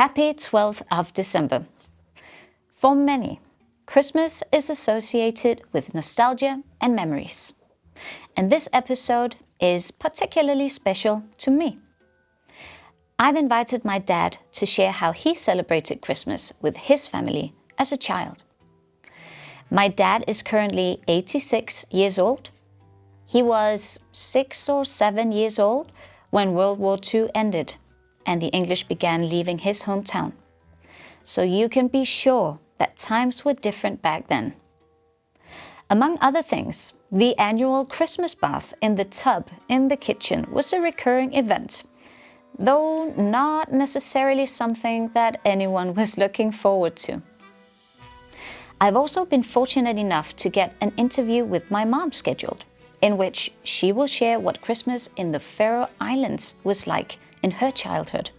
Happy 12th of December. For many, Christmas is associated with nostalgia and memories. And this episode is particularly special to me. I've invited my dad to share how he celebrated Christmas with his family as a child. My dad is currently 86 years old. He was 6 or 7 years old when World War II ended and the English began leaving his hometown. So you can be sure that times were different back then. Among other things, the annual Christmas bath in the tub in the kitchen was a recurring event, though not necessarily something that anyone was looking forward to. I've also been fortunate enough to get an interview with my mom scheduled, in which she will share what Christmas in the Faroe Islands was like in her childhood.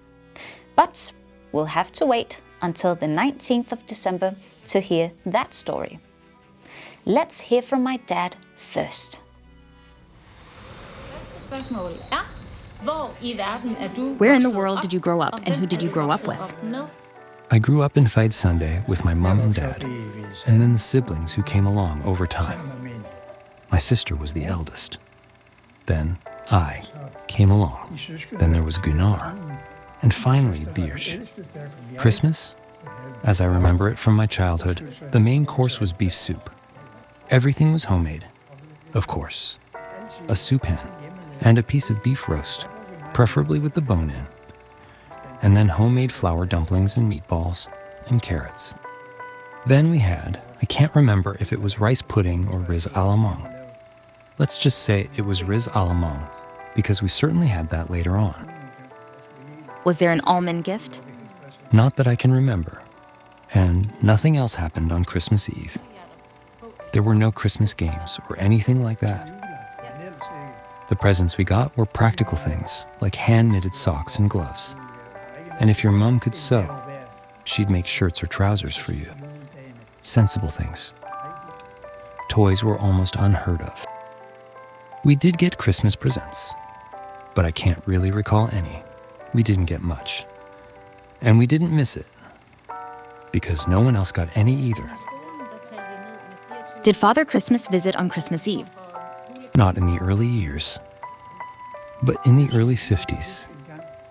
But we'll have to wait until the 19th of December to hear that story. Let's hear from my dad first. Where in the world did you grow up, and who did you grow up with? I grew up in Sunday with my mom and dad, and then the siblings who came along over time. My sister was the eldest. Then I came along. Then there was Gunnar, and finally Birch. Christmas, as I remember it from my childhood, the main course was beef soup. Everything was homemade, of course. A soup hen and a piece of beef roast, preferably with the bone in. And then homemade flour dumplings and meatballs and carrots. Then we had, I can't remember if it was rice pudding or riz à la mong. Let's just say it was riz à la mong, because we certainly had that later on. Was there an almond gift? Not that I can remember. And nothing else happened on Christmas Eve. There were no Christmas games or anything like that. The presents we got were practical things, like hand-knitted socks and gloves. And if your mom could sew, she'd make shirts or trousers for you. Sensible things. Toys were almost unheard of. We did get Christmas presents, but I can't really recall any. We didn't get much. And we didn't miss it, because no one else got any either. Did Father Christmas visit on Christmas Eve? Not in the early years, but in the early 50s,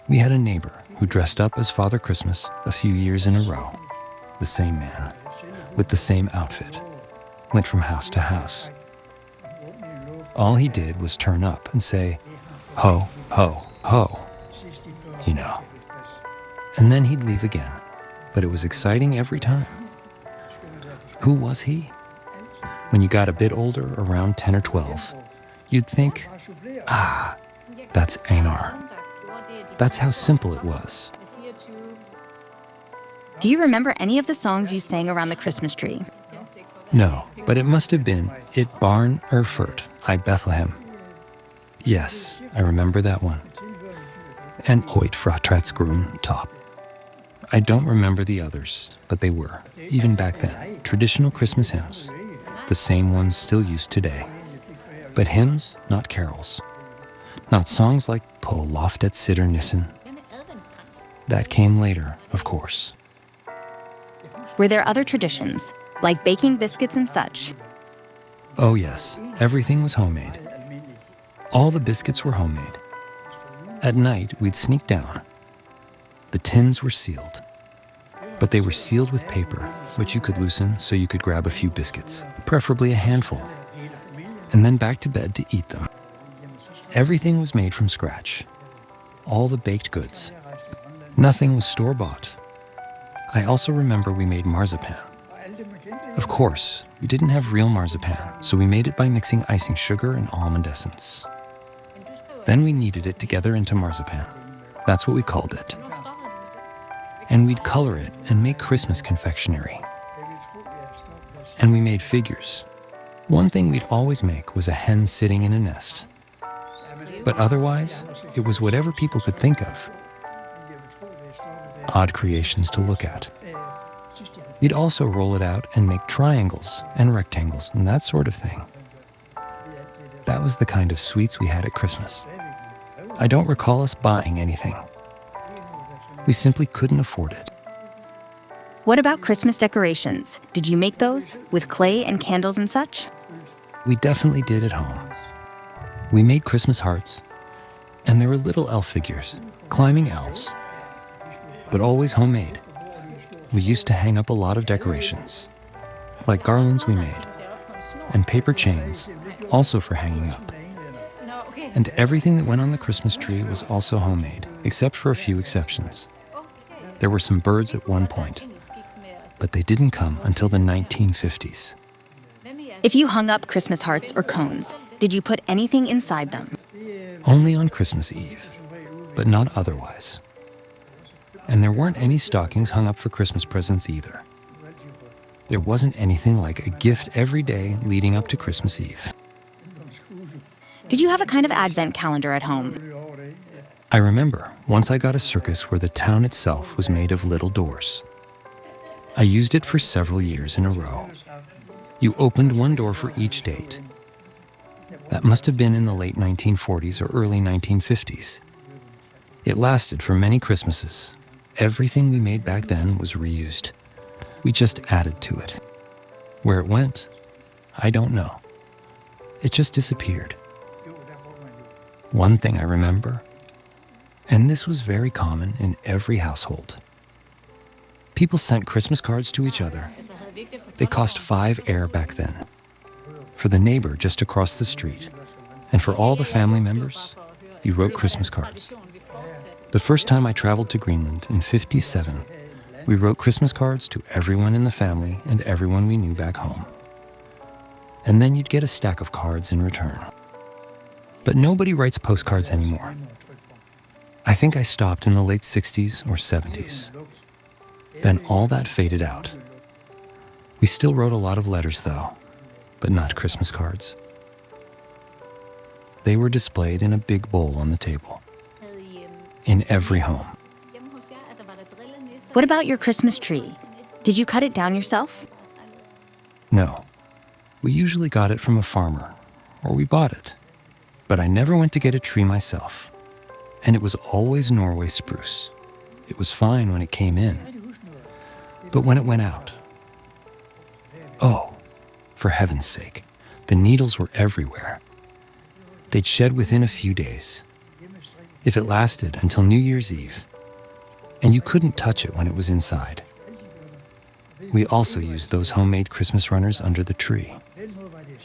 we had a neighbor who dressed up as Father Christmas a few years in a row. The same man, with the same outfit, went from house to house. All he did was turn up and say, "Ho, ho, ho," you know. And then he'd leave again, but it was exciting every time. Who was he? When you got a bit older, around 10 or 12, you'd think, that's Einar. That's how simple it was. Do you remember any of the songs you sang around the Christmas tree? No, but it must have been It Barn Erfurt, I Bethlehem. Yes, I remember that one. And Hoyt Fratratsgrun top. I don't remember the others, but they were, even back then, traditional Christmas hymns. The same ones still used today. But hymns, not carols. Not songs like Po Loftet Sitter Nissen. That came later, of course. Were there other traditions, like baking biscuits and such? Oh yes, everything was homemade. All the biscuits were homemade. At night, we'd sneak down. The tins were sealed, but they were sealed with paper, which you could loosen so you could grab a few biscuits, preferably a handful, and then back to bed to eat them. Everything was made from scratch. All the baked goods. Nothing was store-bought. I also remember we made marzipan. Of course, we didn't have real marzipan, so we made it by mixing icing sugar and almond essence. Then we kneaded it together into marzipan. That's what we called it. And we'd color it and make Christmas confectionery. And we made figures. One thing we'd always make was a hen sitting in a nest. But otherwise, it was whatever people could think of. Odd creations to look at. We'd also roll it out and make triangles and rectangles and that sort of thing. That was the kind of sweets we had at Christmas. I don't recall us buying anything. We simply couldn't afford it. What about Christmas decorations? Did you make those with clay and candles and such? We definitely did at home. We made Christmas hearts, and there were little elf figures, climbing elves, but always homemade. We used to hang up a lot of decorations, like garlands we made, and paper chains, also for hanging up. And everything that went on the Christmas tree was also homemade, except for a few exceptions. There were some birds at one point, but they didn't come until the 1950s. If you hung up Christmas hearts or cones, did you put anything inside them? Only on Christmas Eve, but not otherwise. And there weren't any stockings hung up for Christmas presents either. There wasn't anything like a gift every day leading up to Christmas Eve. Did you have a kind of advent calendar at home? I remember once I got a circus where the town itself was made of little doors. I used it for several years in a row. You opened one door for each date. That must have been in the late 1940s or early 1950s. It lasted for many Christmases. Everything we made back then was reused. We just added to it. Where it went, I don't know. It just disappeared. One thing I remember, and this was very common in every household. People sent Christmas cards to each other. They cost 5 air back then. For the neighbor just across the street, and for all the family members, you wrote Christmas cards. The first time I traveled to Greenland in '57, we wrote Christmas cards to everyone in the family and everyone we knew back home. And then you'd get a stack of cards in return. But nobody writes postcards anymore. I think I stopped in the late 60s or 70s. Then all that faded out. We still wrote a lot of letters though, but not Christmas cards. They were displayed in a big bowl on the table, in every home. What about your Christmas tree? Did you cut it down yourself? No, we usually got it from a farmer, or we bought it. But I never went to get a tree myself, and it was always Norway spruce. It was fine when it came in, but when it went out, oh, for heaven's sake, the needles were everywhere. They'd shed within a few days, if it lasted until New Year's Eve, and you couldn't touch it when it was inside. We also used those homemade Christmas runners under the tree.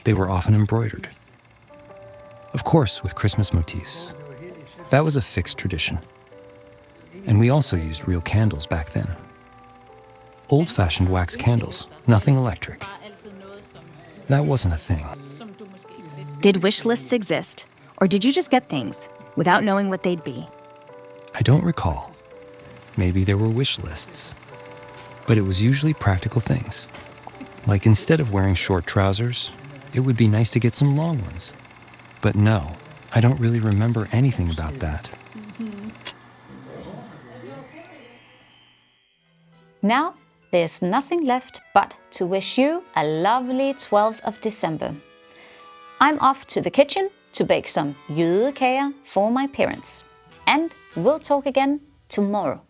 They were often embroidered. Of course, with Christmas motifs. That was a fixed tradition. And we also used real candles back then. Old-fashioned wax candles, nothing electric. That wasn't a thing. Did wish lists exist, or did you just get things without knowing what they'd be? I don't recall. Maybe there were wish lists. But it was usually practical things. Like instead of wearing short trousers, it would be nice to get some long ones. But no, I don't really remember anything about that. Now, there's nothing left but to wish you a lovely 12th of December. I'm off to the kitchen to bake some jødekager for my parents. And we'll talk again tomorrow.